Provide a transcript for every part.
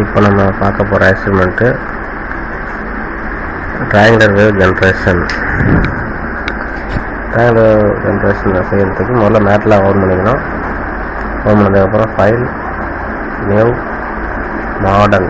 இப்போ நம்ம பார்க்க போகிற experiment triangular wave generation. Triangular generation செய்கிறதுக்கு முதல்ல மேட்லாப் ஓப்பன் பண்ணிக்கணும். ஓப்பன் பண்ணதுக்கப்புறம் file, new, model.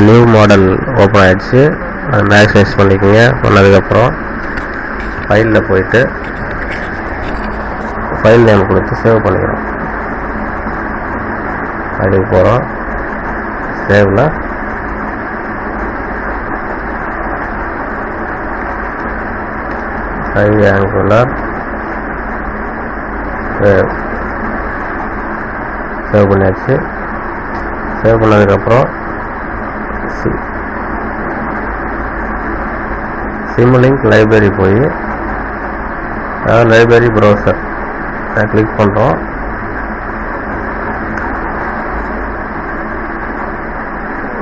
New model open ஆகிடுச்சு. அதை மேக்ஸைஸ் பண்ணிக்கோங்க. பண்ணதுக்கப்புறம் ஃபைலில் போயிட்டு ஃபைல் நேம் கொடுத்து சேவ் பண்ணிக்கிறோம். ஃபைலுக்கு போகிறோம். சேவில் ட்ரையாங்குலர் வேவ் சேவ் பண்ணியாச்சு. சேவ் பண்ணதுக்கப்புறம் சிமுலிங்க் லைப்ரரி போய் லைப்ரரி ப்ரௌசர் கிளிக் பண்ணுறோம்.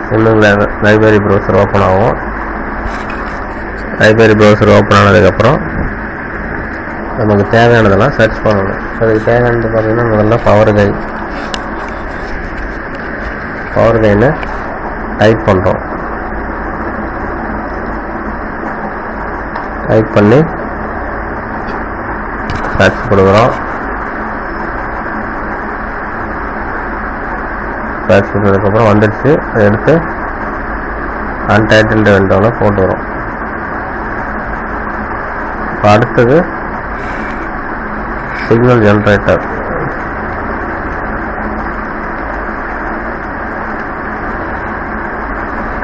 சிமுலிங்க் லைப்ரரி ப்ரௌசர் ஓப்பன் ஆகும். லைப்ரரி ப்ரௌசர் ஓப்பன் ஆனதுக்கப்புறம் நமக்கு தேவையானதெல்லாம் சர்ச் பண்ணணும். அதுக்கு தேவையானது பார்த்தீங்கன்னா முதல்ல பவர் கைன்னு டைப் பண்ணுறோம். டைப் பண்ணி சர்ச் கொடுக்குறோம். சர்ச் பண்ணதுக்கப்புறம் வந்துடுச்சு. அதை எடுத்து அன்டைட்டில்டு விண்டோவில் போட்டுக்கிறோம். இப்போ அடுத்தது சிக்னல் ஜென்ரேட்டர்.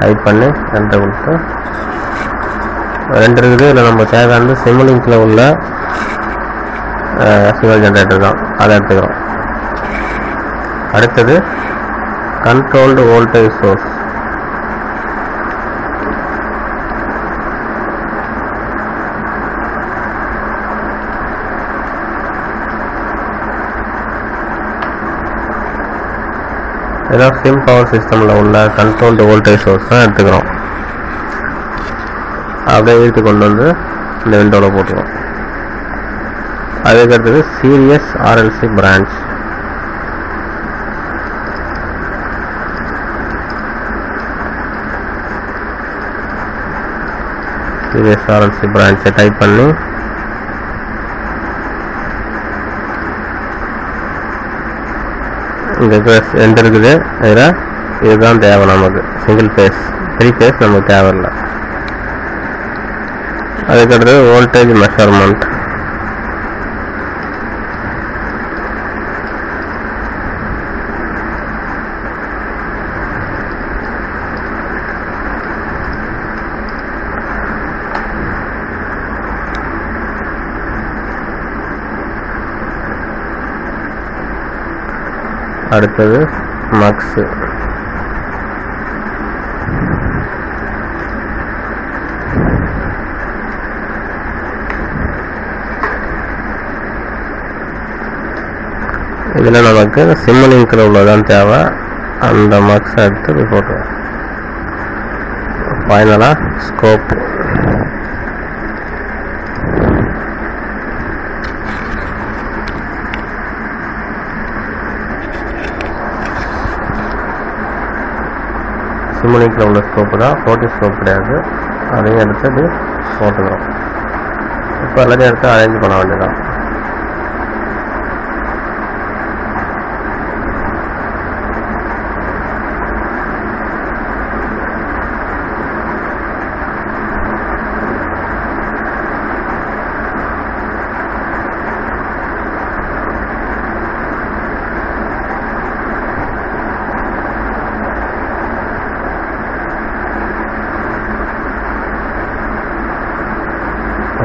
டைப் பண்ணி என்டர் கொடுத்து ரெண்டு இருக்குது. இதில் நம்ம தேவையானது சிமுலிங்கில் உள்ள சிக்னல் ஜென்ரேட்டர் தான், அதை எடுத்துக்கிறோம். அடுத்தது கண்ட்ரோல்டு வோல்டேஜ் சோர்ஸ். இதெல்லாம் சிம் பவர் சிஸ்டமில் உள்ள கண்ட்ரோல்டு வோல்டேஜ் சோர்ஸ் தான் எடுத்துக்கிறோம். அப்படியே இழுத்து கொண்டு வந்து இந்த விண்டோவில் போட்டுருவோம். அதுக்கடுத்தது series RLC branch. Series RLC பிரான்ச்சை டைப் பண்ணி இங்கே எந்த இருக்குது. இதில் இதுதான் தேவை நமக்கு. சிங்கிள் ஃபேஸ், 3 ஃபேஸ் நமக்கு தேவையில்லை. அதுக்கடுத்தது வோல்டேஜ் மெஷர்மெண்ட். அடுத்தது மக்ஸ். இதில் நமக்கு சிமுலிங்கில் உள்ளதான் தேவை. அந்த மக்ஸை எடுத்து போட்டுருவோம். ஃபைனலாக ஸ்கோப். சிமுலிங்கில் உள்ள ஸ்கோப்பு தான், போட்டி ஸ்கோப் கிடையாது. அதையும் எடுத்து இப்படி போட்டுக்கிறோம். இப்போ எல்லாத்தையும் எடுத்து அரேஞ்ச் பண்ண வேண்டியதான்.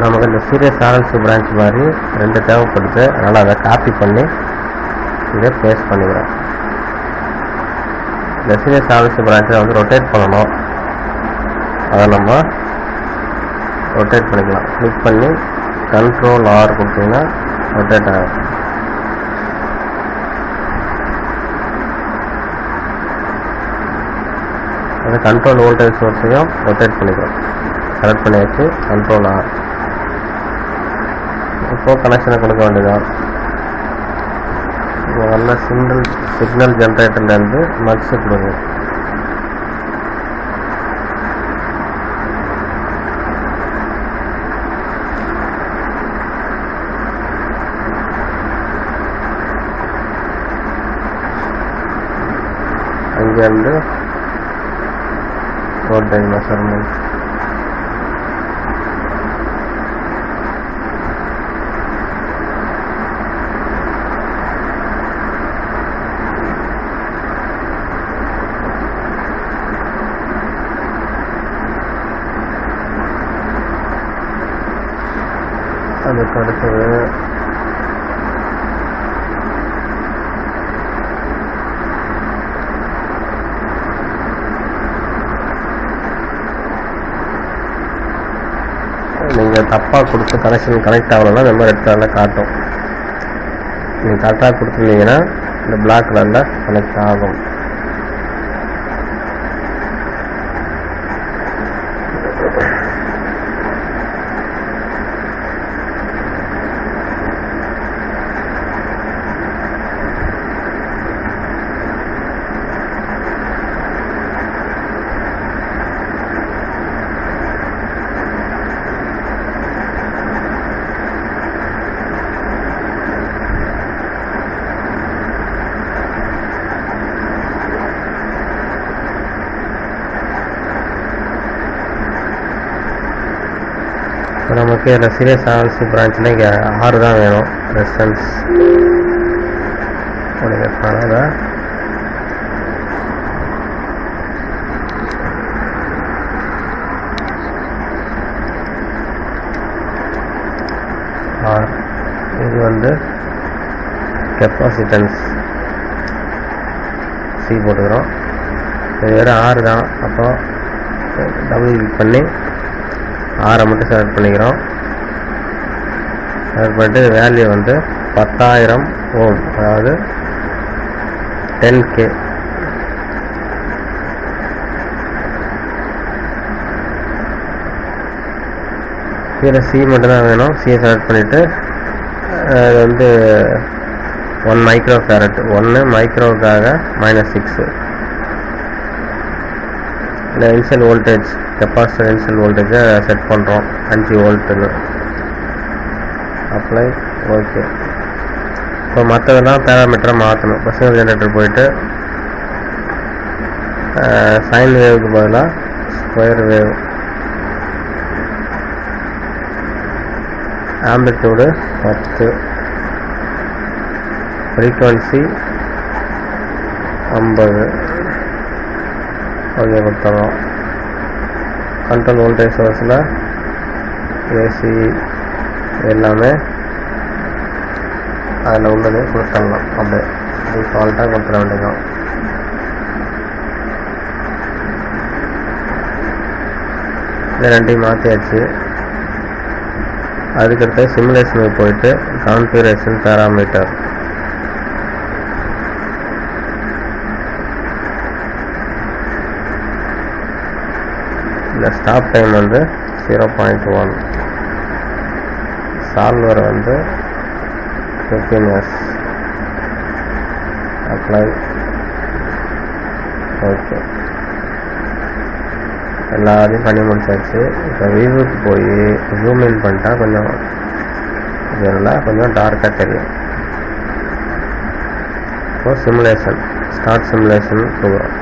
நமக்கு இந்த சீரியஸ் ஆர்எல்சி பிரான்ச் மாதிரி 2 தேவைப்படுது. அதனால் அதை காப்பி பண்ணி இதை பேஸ்ட் பண்ணிக்கிறோம். இந்த சீரியஸ் ஆர்எல்சி பிரான்ச்சை வந்து ரொட்டேட் பண்ணணும். அதை நம்ம ரொட்டேட் பண்ணிக்கலாம். கிளிக் பண்ணி Ctrl R கொடுத்தீங்கன்னா ரொட்டேட் ஆகும். அது கண்ட்ரோல் வோல்டேஜ் சோர்ஸையும் ரொட்டேட் பண்ணிக்கலாம். செலக்ட் பண்ணியாச்சு, Ctrl R. இப்போ கனெக்ஷனை கொடுக்க வேண்டியதான். இப்போ நல்ல சிக்னல் ஜென்ரேட்டர்லேருந்து மக்ஸு கொடுங்க. அங்கேருந்து வோல்டேஜ் மெஷர்மெண்ட் அதுக்கு அடுத்தது நீங்கள் தப்பாக கொடுத்து கனெக்ஷன் கனெக்ட் ஆகலைன்னா இந்த மாதிரி ரெட் கலரில் காட்டும். நீங்கள் கரெக்டாக கொடுத்துருந்தீங்கன்னா இந்த பிளாக் கலரில் கனெக்ட் ஆகும். நமக்கு இதில் சீரியஸ் ஆர்எல்சி பிரான்ச்சில் இங்கே 6 தான் வேணும். ரெசிஸ்டன்ஸ் அப்படிங்கிறதுனால இது வந்து கெப்பாசிட்டன்ஸ் சி போட்டுக்கிறோம். இது வெறும் 6 தான். அப்போ டபுள் கிளிக் பண்ணி 6 மட்டும் செலக்ட் பண்ணிக்கிறோம். செலக்ட் பண்ணிட்டு வேல்யூ வந்து 10,000 ஓம், அதாவது 10K. கீழே சி மட்டும்தான் வேணும். சியை செலக்ட் பண்ணிவிட்டு அது வந்து 1 மைக்ரோ ஃபேரட், 1 மைக்ரோவுக்காக -6. இந்த இன்சியல் வோல்டேஜ் கெப்பாசிட்டர் இன்சியல் வோல்டேஜை செட் பண்ணுறோம் 5 வோல்ட்டுன்னு. Apply, okay. இப்போ மற்றதெல்லாம் பேராமீட்டரை மாற்றணும். இப்போ சிக்னல் ஜென்ரேட்டர் போயிட்டு சைன் வேவுக்கு பதிலாக square wave, amplitude 10, frequency 50, okay கொடுத்துறோம். கண்ட்ரோல் வோல்டேஜ் சோர்ஸில் ஏசி எல்லாமே அதில் உள்ளது கொடுத்துடலாம். அப்படியே டிஃபால்ட்டாக கொடுத்துட வேண்டியதான். இது ரெண்டையும் மாற்றியாச்சு. அதுக்கடுத்து சிமுலேஷனுக்கு போயிட்டு கான்ஃபிகரேஷன் பேராமீட்டர், இந்த ஸ்டாப் டைம் வந்து 0.1, சால்வர் வந்து 15 years. Apply, okay. எல்லாத்தையும் பண்ணி முடிச்சாச்சு. இப்போ வியூவுக்கு போய் ஜூம் இன் பண்ணிட்டா கொஞ்சம் இதெல்லாம் கொஞ்சம் டார்க்காக தெரியும். இப்போ சிமுலேஷன், ஸ்டார்ட் சிமுலேஷன் கொடுக்குறோம்.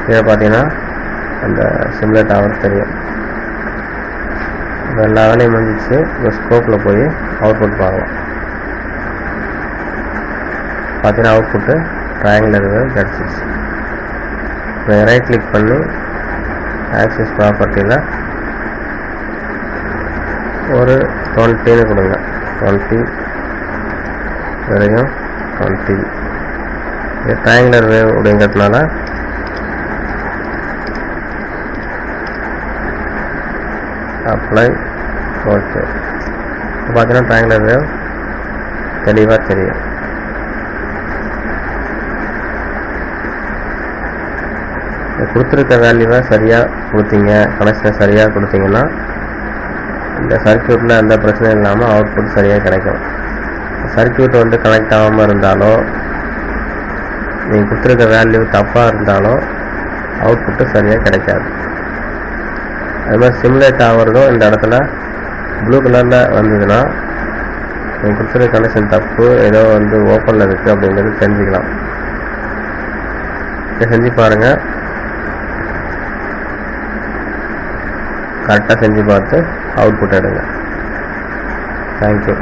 இதை பார்த்தீங்கன்னா அந்த சிமுலேட் ஆகிறது தெரியும். இப்போ எல்லா வேலையும் முடிஞ்சிச்சு. இப்போ ஸ்கோப்பில் போய் அவுட்புட் பார்க்கலாம். பார்த்தீங்கன்னா அவுட்புட்டு ட்ரையாங்குலர் வேவ் கிடச்சிச்சு. இப்போ ரைட் கிளிக் பண்ணி ஆக்சிஸ் ப்ராப்பர்ட்டியில் ஒரு 20ன்னு கொடுங்க. 20 வரையும் 20. இது ட்ரையாங்குலர் வேவ் அப்படிங்கிறதுனால அப்ளை. ஓகே, பார்த்தீங்கன்னா ட்ரையாங்குலர் வேவ் தெளிவாக தெரியும். கொடுத்துருக்க வேல்யூவை சரியாக கொடுத்தீங்க, கனெக்ஷனை சரியாக கொடுத்தீங்கன்னா இந்த சர்க்யூட்டில் எந்த பிரச்சனையும் இல்லாமல் அவுட்புட் சரியாக கிடைக்கும். சர்க்யூட் வந்து கனெக்ட் ஆகாமல் இருந்தாலோ நீங்கள் கொடுத்துருக்க வேல்யூ தப்பாக இருந்தாலோ அவுட்புட்டு சரியாக கிடைக்காது. அது மாதிரி சிமுலேட் ஆகிறதும் இந்த இடத்துல ப்ளூ கலரில் வந்ததுன்னா நீங்கள் கொடுத்துருக்க கனெக்ஷன் தப்பு, ஏதோ வந்து ஓப்பனில் இருக்குது அப்படிங்கிறது தெரிஞ்சுக்கலாம். இதை செஞ்சு பாருங்கள், கரெக்டாக செஞ்சு பார்த்து அவுட்புட் எடுங்க. தேங்க்யூ.